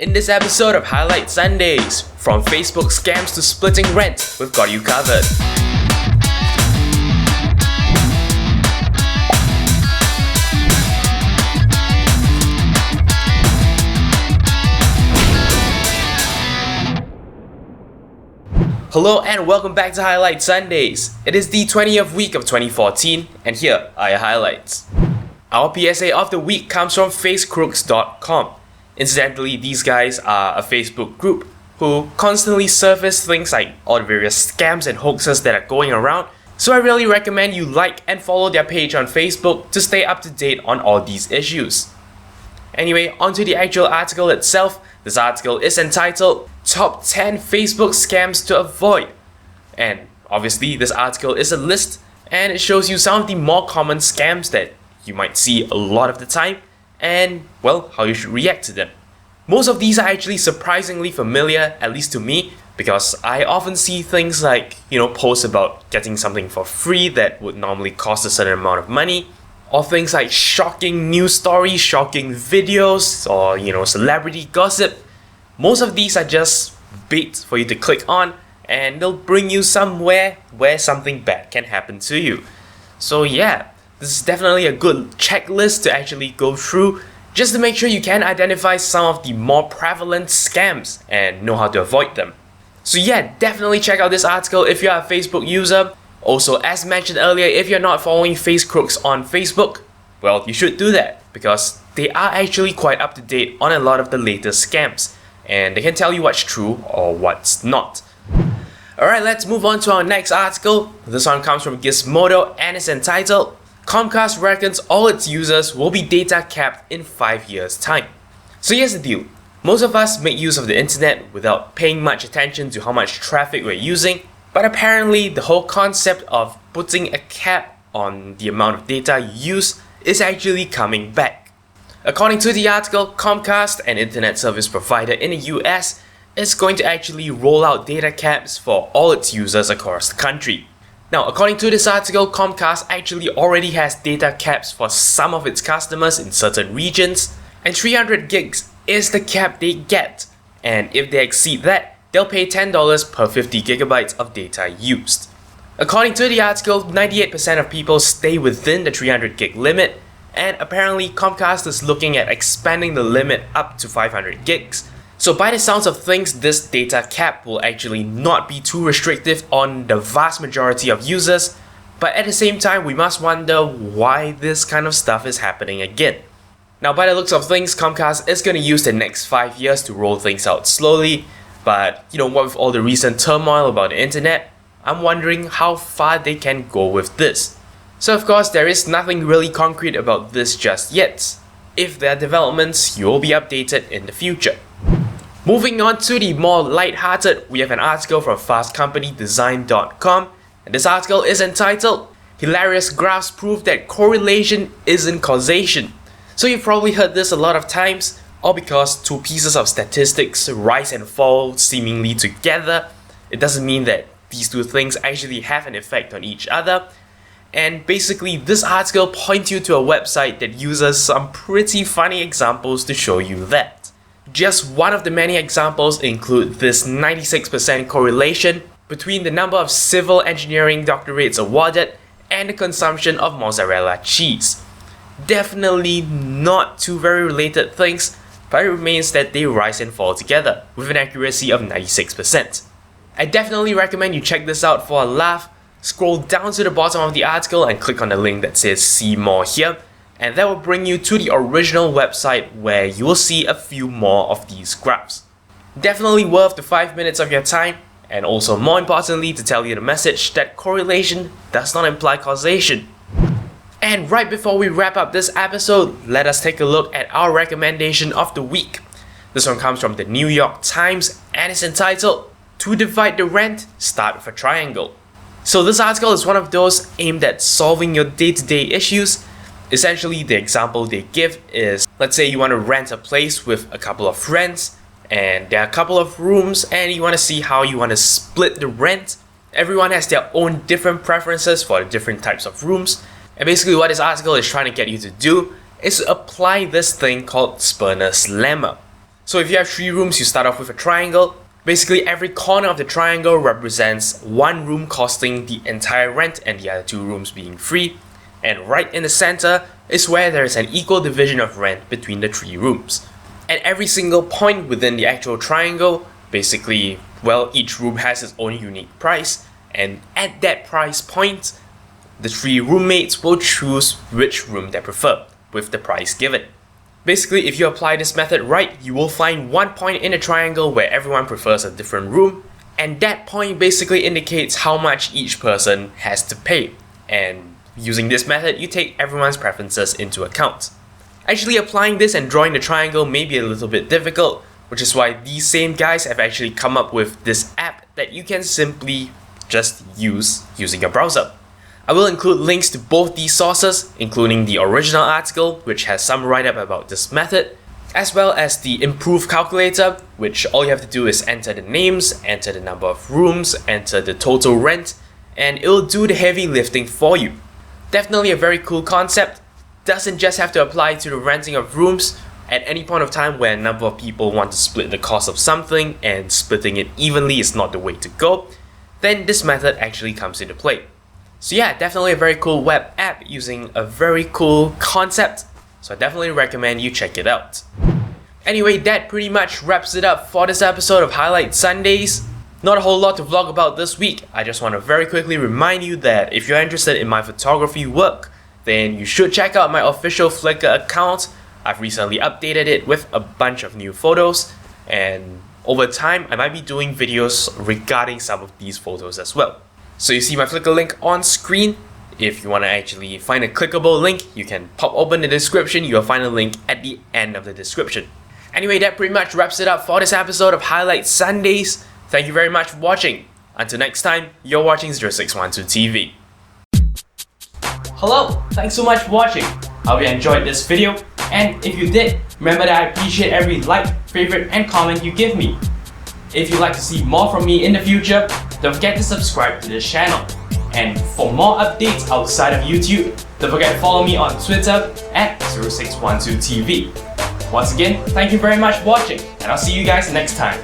In this episode of Highlight Sundays, from Facebook scams to splitting rent, we've got you covered. Hello and welcome back to Highlight Sundays. It is the 20th week of 2014 and here are your highlights. Our PSA of the week comes from facecrooks.com. Incidentally, these guys are a Facebook group who constantly surface things like all the various scams and hoaxes that are going around, so I really recommend you like and follow their page on Facebook to stay up to date on all these issues. Anyway, onto the actual article itself. This article is entitled Top 10 Facebook Scams to Avoid. And obviously this article is a list and it shows you some of the more common scams that you might see a lot of the time and, well, how you should react to them. Most of these are actually surprisingly familiar, at least to me, because I often see things like, posts about getting something for free that would normally cost a certain amount of money, or things like shocking news stories, shocking videos, or, celebrity gossip. Most of these are just bait for you to click on, and they'll bring you somewhere where something bad can happen to you. So yeah, this is definitely a good checklist to actually go through, just to make sure you can identify some of the more prevalent scams and know how to avoid them. So yeah, definitely check out this article if you're a Facebook user. Also, as mentioned earlier, if you're not following FaceCrooks on Facebook, well, you should do that because they are actually quite up to date on a lot of the latest scams and they can tell you what's true or what's not. Alright, let's move on to our next article. This one comes from Gizmodo and is entitled Comcast reckons all its users will be data capped in 5 years' time. So here's the deal. Most of us make use of the internet without paying much attention to how much traffic we're using, but apparently the whole concept of putting a cap on the amount of data you use is actually coming back. According to the article, Comcast, an internet service provider in the US, is going to actually roll out data caps for all its users across the country. Now, according to this article, Comcast actually already has data caps for some of its customers in certain regions, and 300 gigs is the cap they get. And if they exceed that, they'll pay $10 per 50 gigabytes of data used. According to the article, 98% of people stay within the 300 gig limit, and apparently Comcast is looking at expanding the limit up to 500 gigs. So by the sounds of things, this data cap will actually not be too restrictive on the vast majority of users, but at the same time we must wonder why this kind of stuff is happening again. Now by the looks of things, Comcast is going to use the next 5 years to roll things out slowly, but what with all the recent turmoil about the internet, I'm wondering how far they can go with this. So of course there is nothing really concrete about this just yet. If there are developments, you will be updated in the future. Moving on to the more light-hearted, we have an article from fastcompanydesign.com, and this article is entitled Hilarious Graphs Prove That Correlation Isn't Causation. So you've probably heard this a lot of times, all because two pieces of statistics rise and fall seemingly together. It doesn't mean that these two things actually have an effect on each other. And basically this article points you to a website that uses some pretty funny examples to show you that. Just one of the many examples include this 96% correlation between the number of civil engineering doctorates awarded and the consumption of mozzarella cheese. Definitely not two very related things, but it remains that they rise and fall together with an accuracy of 96%. I definitely recommend you check this out for a laugh. Scroll down to the bottom of the article and click on the link that says see more here, and that will bring you to the original website where you will see a few more of these graphs. Definitely worth the 5 minutes of your time, and also more importantly to tell you the message that correlation does not imply causation. And right before we wrap up this episode, let us take a look at our recommendation of the week. This one comes from the New York Times and is entitled To Divide the Rent, Start with a Triangle. So this article is one of those aimed at solving your day-to-day issues. Essentially, the example they give is, let's say you want to rent a place with a couple of friends and there are a couple of rooms and you want to see how you want to split the rent. Everyone has their own different preferences for the different types of rooms, and basically what this article is trying to get you to do is to apply this thing called Sperner's lemma. So if you have 3 rooms, you start off with a triangle. Basically, every corner of the triangle represents one room costing the entire rent and the other 2 rooms being free. And right in the center is where there is an equal division of rent between the 3 rooms. At every single point within the actual triangle, basically, well, each room has its own unique price, and at that price point, the 3 roommates will choose which room they prefer, with the price given. Basically, if you apply this method right, you will find one point in a triangle where everyone prefers a different room, and that point basically indicates how much each person has to pay. And using this method, you take everyone's preferences into account. Actually, applying this and drawing the triangle may be a little bit difficult, which is why these same guys have actually come up with this app that you can simply just use using your browser. I will include links to both these sources, including the original article, which has some write-up about this method, as well as the improved calculator, which all you have to do is enter the names, enter the number of rooms, enter the total rent, and it'll do the heavy lifting for you. Definitely a very cool concept. Doesn't just have to apply to the renting of rooms. At any point of time where a number of people want to split the cost of something and splitting it evenly is not the way to go, then this method actually comes into play. So yeah, definitely a very cool web app using a very cool concept, so I definitely recommend you check it out. Anyway, that pretty much wraps it up for this episode of Highlight Sundays. Not a whole lot to vlog about this week. I just want to very quickly remind you that if you're interested in my photography work, then you should check out my official Flickr account. I've recently updated it with a bunch of new photos, and over time I might be doing videos regarding some of these photos as well. So you see my Flickr link on screen. If you want to actually find a clickable link, you can pop open the description. You'll find a link at the end of the description. Anyway, that pretty much wraps it up for this episode of Highlight Sundays. Thank you very much for watching. Until next time, you're watching 0612 TV. Hello, thanks so much for watching. I hope you enjoyed this video, and if you did, remember that I appreciate every like, favorite, and comment you give me. If you'd like to see more from me in the future, don't forget to subscribe to this channel. And for more updates outside of YouTube, don't forget to follow me on Twitter at 0612TV. Once again, thank you very much for watching, and I'll see you guys next time.